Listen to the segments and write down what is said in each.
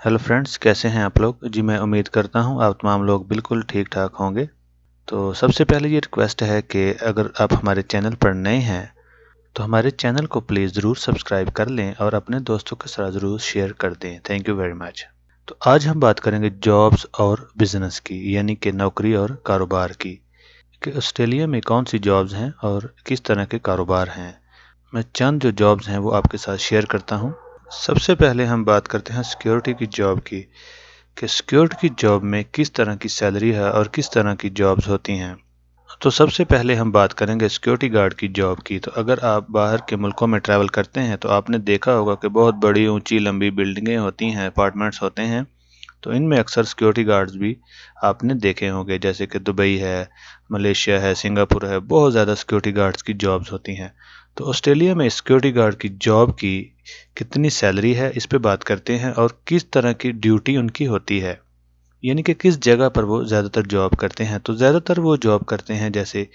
Hello friends, कैसे हैं आप लोग। जी मैं उम्मीद करता हूं आप तमाम लोग बिल्कुल ठीक ठाक होंगे। तो सबसे पहले ये रिक्वेस्ट है कि अगर आप हमारे चैनल पर नए हैं तो हमारे चैनल को प्लीज़ ज़रूर सब्सक्राइब कर लें और अपने दोस्तों के साथ ज़रूर शेयर कर दें। Thank you very much. तो आज हम बात करेंगे जॉब्स और बिजनेस की, यानी कि नौकरी और कारोबार की, कि ऑस्ट्रेलिया में कौन सी जॉब्स हैं और किस तरह के कारोबार हैं। मैं चंद जो जॉब्स हैं वो आपके साथ शेयर करता हूँ। सबसे पहले हम बात करते हैं सिक्योरिटी की जॉब की, कि सिक्योरिटी की जॉब में किस तरह की सैलरी है और किस तरह की जॉब्स होती हैं। तो सबसे पहले हम बात करेंगे सिक्योरिटी गार्ड की जॉब की। तो अगर आप बाहर के मुल्कों में ट्रैवल करते हैं तो आपने देखा होगा कि बहुत बड़ी ऊंची लंबी बिल्डिंगें होती हैं, अपार्टमेंट्स होते हैं। तो इनमें अक्सर सिक्योरिटी गार्ड्स भी आपने देखे होंगे, जैसे कि दुबई है, मलेशिया है, सिंगापुर है, बहुत ज़्यादा सिक्योरिटी गार्ड्स की जॉब्स होती हैं। तो ऑस्ट्रेलिया में सिक्योरिटी गार्ड की जॉब की कितनी सैलरी है, इस पे बात करते हैं, और किस तरह की ड्यूटी उनकी होती है, यानी कि किस जगह पर वो ज़्यादातर जॉब करते हैं। तो ज़्यादातर वो जॉब करते हैं जैसे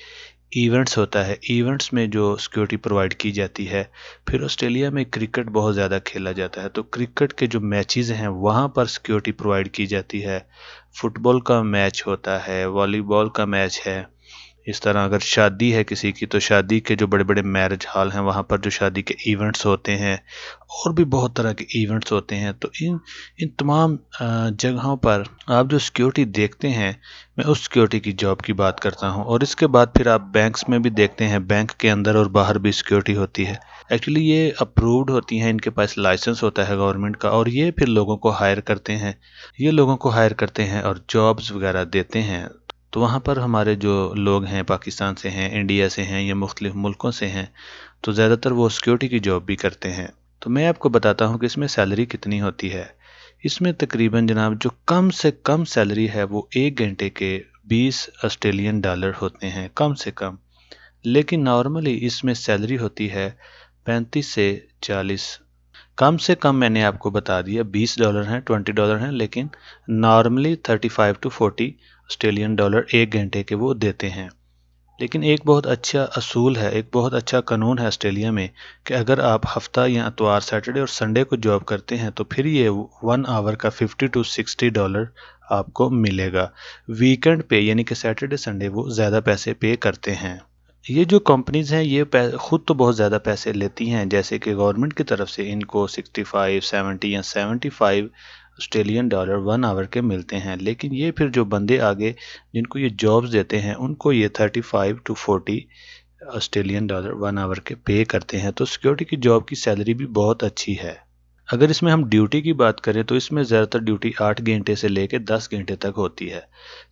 इवेंट्स होता है, इवेंट्स में जो सिक्योरिटी प्रोवाइड की जाती है। फिर ऑस्ट्रेलिया में क्रिकेट बहुत ज़्यादा खेला जाता है, तो क्रिकेट के जो मैचेस हैं वहाँ पर सिक्योरिटी प्रोवाइड की जाती है। फुटबॉल का मैच होता है, वॉलीबॉल का मैच है। इस तरह अगर शादी है किसी की तो शादी के जो बड़े बड़े मैरिज हॉल हैं वहाँ पर जो शादी के इवेंट्स होते हैं, और भी बहुत तरह के इवेंट्स होते हैं। तो इन इन तमाम जगहों पर आप जो सिक्योरिटी देखते हैं, मैं उस सिक्योरिटी की जॉब की बात करता हूं। और इसके बाद फिर आप बैंक्स में भी देखते हैं, बैंक के अंदर और बाहर भी सिक्योरिटी होती है। एक्चुअली ये अप्रूव्ड होती हैं, इनके पास लाइसेंस होता है गवर्नमेंट का, और ये फिर लोगों को हायर करते हैं। ये लोगों को हायर करते हैं और जॉब्स वगैरह देते हैं। तो वहाँ पर हमारे जो लोग हैं, पाकिस्तान से हैं, इंडिया से हैं या मुख्तलिफ मुल्कों से हैं, तो ज़्यादातर वो सिक्योरिटी की जॉब भी करते हैं। तो मैं आपको बताता हूँ कि इसमें सैलरी कितनी होती है। इसमें तकरीबन जनाब जो कम से कम सैलरी है वो 1 घंटे के 20 ऑस्ट्रेलियन डॉलर होते हैं, कम से कम। लेकिन नॉर्मली इसमें सैलरी होती है 35 से 40। कम से कम मैंने आपको बता दिया $20 हैं, $20 हैं, लेकिन नॉर्मली 35 टू 40 ऑस्ट्रेलियन डॉलर 1 घंटे के वो देते हैं। लेकिन एक बहुत अच्छा असूल है, एक बहुत अच्छा कानून है ऑस्ट्रेलिया में, कि अगर आप हफ्ता या इतवार, सैटरडे और संडे को जॉब करते हैं तो फिर ये 1 आवर का $50 to $60 आपको मिलेगा। वीकेंड पे यानी कि सैटरडे संडे वो ज़्यादा पैसे पे करते हैं। ये जो कंपनीज हैं ये खुद तो बहुत ज़्यादा पैसे लेती हैं, जैसे कि गवर्नमेंट की तरफ से इनको 65, 70 या 75 ऑस्ट्रेलियन डॉलर 1 आवर के मिलते हैं। लेकिन ये फिर जो बंदे आगे जिनको ये जॉब्स देते हैं उनको ये 35 टू 40 ऑस्ट्रेलियन डॉलर 1 आवर के पे करते हैं। तो सिक्योरिटी की जॉब की सैलरी भी बहुत अच्छी है। अगर इसमें हम ड्यूटी की बात करें तो इसमें ज़्यादातर ड्यूटी 8 घंटे से लेकर 10 घंटे तक होती है।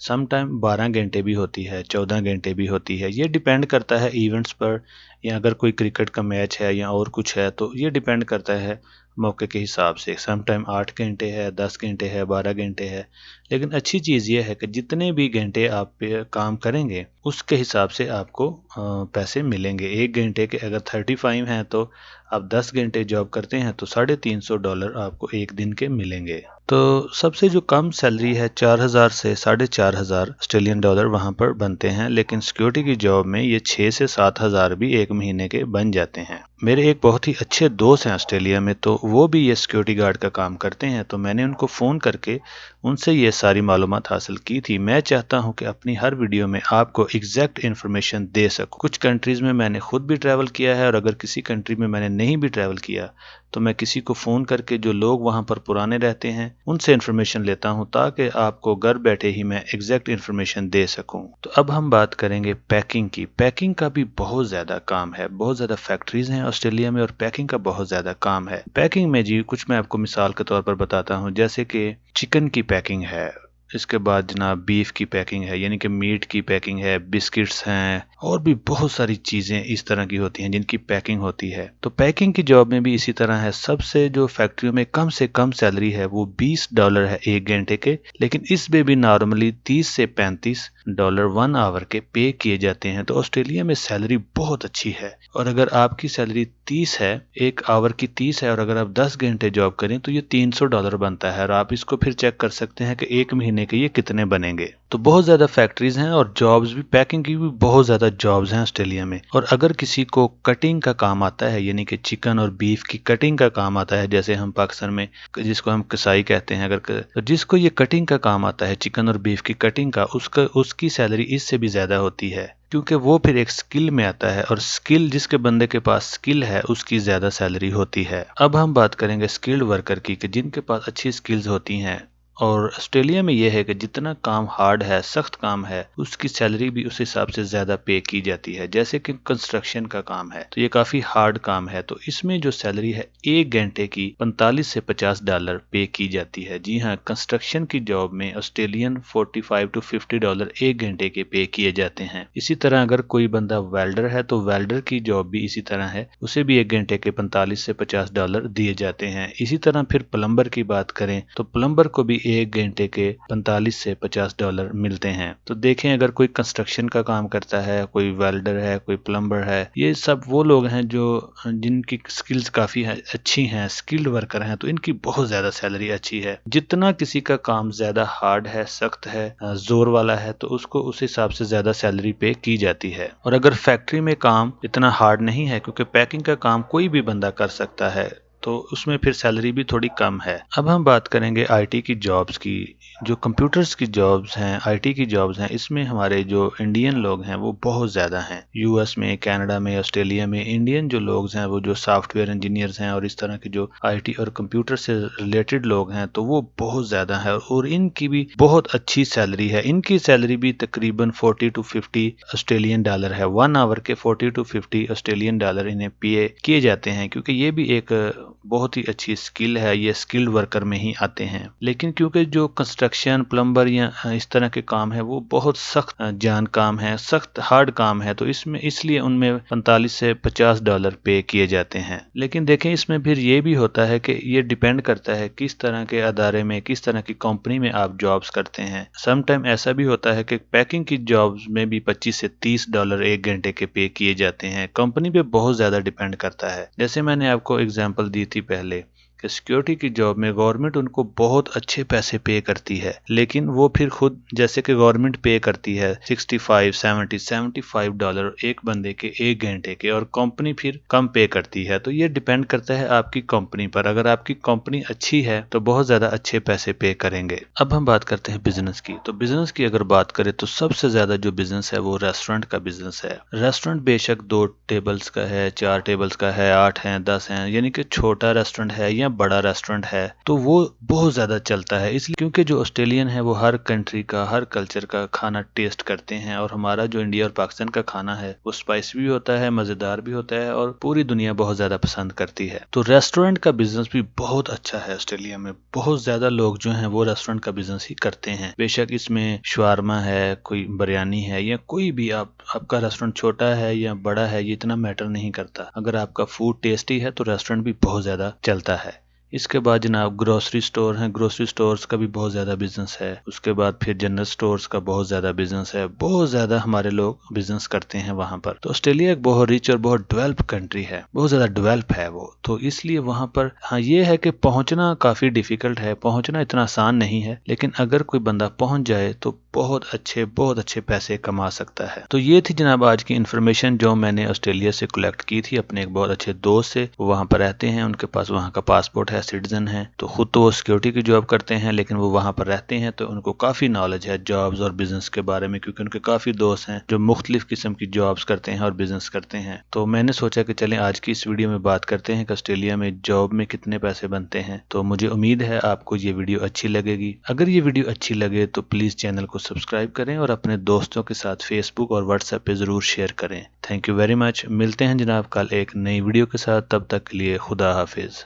सम टाइम 12 घंटे भी होती है, 14 घंटे भी होती है। ये डिपेंड करता है इवेंट्स पर, या अगर कोई क्रिकेट का मैच है या और कुछ है तो ये डिपेंड करता है मौके के हिसाब से। सम टाइम 8 घंटे है, 10 घंटे है, 12 घंटे है। लेकिन अच्छी चीज़ ये है कि जितने भी घंटे आप पे काम करेंगे उसके हिसाब से आपको पैसे मिलेंगे। 1 घंटे के अगर 35 हैं तो आप 10 घंटे जॉब करते हैं तो $350 आपको एक दिन के मिलेंगे। तो सबसे जो कम सैलरी है 4,000 से 4,500 ऑस्ट्रेलियन डॉलर वहाँ पर बनते हैं। लेकिन सिक्योरिटी की जॉब में ये 6 से 7,000 भी एक महीने के बन जाते हैं। मेरे एक बहुत ही अच्छे दोस्त हैं ऑस्ट्रेलिया में, तो वो भी ये सिक्योरिटी गार्ड का काम करते हैं। तो मैंने उनको फ़ोन करके उनसे ये सारी मालूमात हासिल की थी। मैं चाहता हूँ कि अपनी हर वीडियो में आपको एग्जैक्ट इन्फॉर्मेशन दे सकूँ। कुछ कंट्रीज़ में मैंने खुद भी ट्रैवल किया है, और अगर किसी कंट्री में मैंने नहीं भी ट्रैवल किया तो मैं किसी को फ़ोन करके जो लोग वहाँ पर पुराने रहते हैं उनसे इन्फॉर्मेशन लेता हूँ, ताकि आपको घर बैठे ही मैं एग्जैक्ट इन्फॉर्मेशन दे सकूँ। तो अब हम बात करेंगे पैकिंग की। पैकिंग का भी बहुत ज़्यादा काम है, बहुत ज़्यादा फैक्ट्रीज हैं ऑस्ट्रेलिया में और पैकिंग का बहुत ज़्यादा काम है। पैकिंग में जी कुछ मैं आपको मिसाल के तौर पर बताता हूँ, जैसे कि चिकन की पैकिंग है, इसके बाद जनाब बीफ की पैकिंग है, यानी कि मीट की पैकिंग है, बिस्किट्स हैं, और भी बहुत सारी चीज़ें इस तरह की होती हैं जिनकी पैकिंग होती है। तो पैकिंग की जॉब में भी इसी तरह है। सबसे जो फैक्ट्रियों में कम से कम सैलरी है वो $20 है 1 घंटे के, लेकिन इसमें भी नॉर्मली 30 से $35 1 आवर के पे किए जाते हैं। तो ऑस्ट्रेलिया में सैलरी बहुत अच्छी है। और अगर आपकी सैलरी 30 है, 1 आवर की 30 है, और अगर आप 10 घंटे जॉब करें तो ये $300 बनता है। और आप इसको फिर चेक कर सकते हैं कि एक महीने के ये कितने बनेंगे। तो बहुत ज़्यादा फैक्ट्रीज हैं और जॉब्स भी, पैकिंग की भी बहुत ज़्यादा زیادہ جابز ہیں آسٹریلیا میں، اور اگر کسی کو کٹنگ کا کام آتا ہے، یعنی کہ چکن اور بیف کی کٹنگ کا کام آتا ہے، جیسے ہم پاکستان میں جس کو ہم کسائی کہتے ہیں، تو جس کو یہ کٹنگ کا کام آتا ہے چکن اور بیف کی کٹنگ کا، اس کی سیلری اس سے بھی زیادہ ہوتی ہے، کیونکہ وہ پھر ایک سکل میں آتا ہے، اور سکل جس کے بندے کے پاس سکل ہے اس کی زیادہ سیلری ہوتی ہے۔ اب ہم بات کریں گے سکلڈ ورکر کی، کہ جن کے پاس اچھی سکلز ہوتی ہیں، اور آسٹریلیا میں یہ ہے کہ جتنا کام ہارڈ ہے، سخت کام ہے، اس کی سیلری بھی اس حساب سے زیادہ پے کی جاتی ہے۔ جیسے کہ کنسٹرکشن کا کام ہے تو یہ کافی ہارڈ کام ہے، تو اس میں جو سیلری ہے 1 گھنٹے کی 45 سے $50 پے کی جاتی ہے۔ جی ہاں، کنسٹرکشن کی جاب میں آسٹریلین $45 to $50 1 گھنٹے کے پے کیے جاتے ہیں۔ اسی طرح اگر کوئی بندہ ویلڈر ہے تو ویلڈر کی جاب بھی اسی طرح ہے، اسے بھی 1 گھنٹے کے 45 سے $50 دیے جاتے ہیں۔ اسی طرح پھر پلمبر کی بات کریں تو پلمبر کو بھی 1 گھنٹے کے 45 سے $50 ملتے ہیں۔ تو دیکھیں، اگر کوئی کنسٹرکشن کا کام کرتا ہے، کوئی ویلڈر ہے، کوئی پلمبر ہے، یہ سب وہ لوگ ہیں جن کی سکلز کافی اچھی ہیں، سکلڈ ورکر ہیں، تو ان کی بہت زیادہ سیلری اچھی ہے۔ جتنا کسی کا کام زیادہ ہارڈ ہے، سخت ہے، زور والا ہے، تو اس کو اس حساب سے زیادہ سیلری پے کی جاتی ہے۔ اور اگر فیکٹری میں کام اتنا ہارڈ نہیں ہے، کیونکہ پیکنگ کا کام کوئی بھی بندہ کر سکتا ہے، تو اس میں پھر سیلری بھی تھوڑی کم ہے۔ اب ہم بات کریں گے آئی ٹی کی جابز کی۔ جو کمپیوٹرز کی جابز ہیں، آئی ٹی کی جابز ہیں، اس میں ہمارے جو انڈین لوگ ہیں وہ بہت زیادہ ہیں۔ یو ایس میں، کینیڈا میں، آسٹریلیا میں انڈین جو لوگ ہیں، وہ جو سافٹ ویئر انجینئرز ہیں اور اس طرح کے جو آئی ٹی اور کمپیوٹر سے ریلیٹڈ لوگ ہیں، تو وہ بہت زیادہ ہیں، اور ان کی بھی بہت اچھی سیلری ہے۔ ان کی سیلری بھی تقریباً $40 to $50 ہے، 1 آور کے $40 to $50 انہیں پے کیے جاتے ہیں، کیونکہ یہ بھی ایک بہت ہی اچھی سکل ہے، یہ سکلڈ ورکر میں ہی آتے ہیں۔ لیکن کیونکہ جو کنسٹرکشن، پلمبر یا اس طرح کے کام ہے وہ بہت سخت جان کام ہے، سخت ہارڈ کام ہے، تو اس لیے ان میں $45 سے $50 پے کیے جاتے ہیں۔ لیکن دیکھیں، اس میں پھر یہ بھی ہوتا ہے کہ یہ ڈیپینڈ کرتا ہے کس طرح کے ادارے میں، کس طرح کی کمپنی میں آپ جابز کرتے ہیں۔ سم ٹائم ایسا بھی ہوتا ہے کہ پیکنگ کی جابز میں بھی $25 سے $30 1 گھنٹے کے پے کیے جاتے ہیں۔ کمپنی پہ بہت زیادہ ڈیپینڈ کرتا ہے۔ جیسے میں نے آپ کو اگزامپل دی تھی پہلے کہ سیکیورٹی کی جاب میں گورنمنٹ ان کو بہت اچھے پیسے پے کرتی ہے، لیکن وہ پھر خود، جیسے کہ گورنمنٹ پے کرتی ہے $65 ایک بندے کے 1 گھنٹے کے، اور کمپنی پھر کم پے کرتی ہے۔ تو یہ ڈیپینڈ کرتا ہے آپ کی کمپنی پر۔ اگر آپ کی کمپنی اچھی ہے تو بہت زیادہ اچھے پیسے پے کریں گے۔ اب ہم بات کرتے ہیں بزنس کی۔ تو بزنس کی اگر بات کریں تو سب سے زیادہ جو بزنس ہے وہ ریسٹورنٹ کا بزنس ہے۔ ریسٹورنٹ بے شک 2 ٹیبلز کا ہے، 4 ٹیبلز کا ہے، 8 ہیں، 10 ہیں، یعنی کہ چھوٹا ریسٹورنٹ ہے یا بڑا ریسٹورنٹ ہے، تو وہ بہت زیادہ چلتا ہے، اس لیے کیونکہ جو آسٹریلین ہے وہ ہر کنٹری کا، ہر کلچر کا کھانا ٹیسٹ کرتے ہیں، اور ہمارا جو انڈیا اور پاکستان کا کھانا ہے وہ اسپائسی بھی ہوتا ہے، مزیدار بھی ہوتا ہے، اور پوری دنیا بہت زیادہ پسند کرتی ہے۔ تو ریسٹورنٹ کا بزنس بھی بہت اچھا ہے آسٹریلیا میں، بہت زیادہ لوگ جو ہیں وہ ریسٹورنٹ کا بزنس ہی کرتے ہیں۔ بے شک اس میں شوارما ہے، کوئی بریانی ہے، یا کوئی بھی آپ کا ریسٹورنٹ چھوٹا ہے یا بڑا ہے، یہ اتنا میٹر نہیں کرتا۔ اگر آپ کا فوڈ ٹیسٹی ہے تو ریسٹورنٹ بھی بہت زیادہ چلتا ہے۔ اس کے بعد جناب گروسری سٹور ہیں، گروسری سٹورز کا بھی بہت زیادہ بزنس ہے۔ اس کے بعد پھر جنرل سٹورز کا بہت زیادہ بزنس ہے، بہت زیادہ ہمارے لوگ بزنس کرتے ہیں وہاں پر۔ تو آسٹریلیا ایک بہت ریچ اور بہت ڈیولپ کنٹری ہے، بہت زیادہ ڈیولپ ہے وہ، تو اس لیے وہاں پر ہاں یہ ہے کہ پہنچنا کافی ڈیفیکلٹ ہے، پہنچنا اتنا آسان نہیں ہے، لیکن اگر کوئی بندہ پہنچ جائے تو بہت اچھے پیسے کما سکتا ہے۔ تو یہ تھی جناب آج کی انفارمیشن جو میں نے آسٹریلیا سے کلیکٹ کی تھی اپنے ایک بہت اچھے دوست سے، وہ وہاں پر رہتے ہیں، ان کے پاس وہاں کا پاسپورٹ ہے، سٹیزن ہیں، تو خود تو وہ سیکیورٹی کی جاب کرتے ہیں لیکن وہ وہاں پر رہتے ہیں، تو ان کو کافی نالج ہے جابز اور بزنس کے بارے میں، کیونکہ ان کے کافی دوست ہیں جو مختلف قسم کی جابز کرتے ہیں اور بزنس کرتے ہیں۔ تو میں نے سوچا کہ چلیں آج کی اس ویڈیو میں بات کرتے ہیں کہ آسٹریلیا میں جاب میں کتنے پیسے بنتے ہیں۔ تو مجھے امید ہے آپ کو یہ ویڈیو اچھی لگے گی۔ اگر یہ ویڈیو اچھی لگے تو پلیز چینل کو سبسکرائب کریں اور اپنے دوستوں کے ساتھ فیس بک اور واٹس ایپ پہ ضرور شیئر کریں۔ Thank you very much. ملتے ہیں جناب کل ایک نئی ویڈیو کے ساتھ، تب تک کے لیے خدا حافظ۔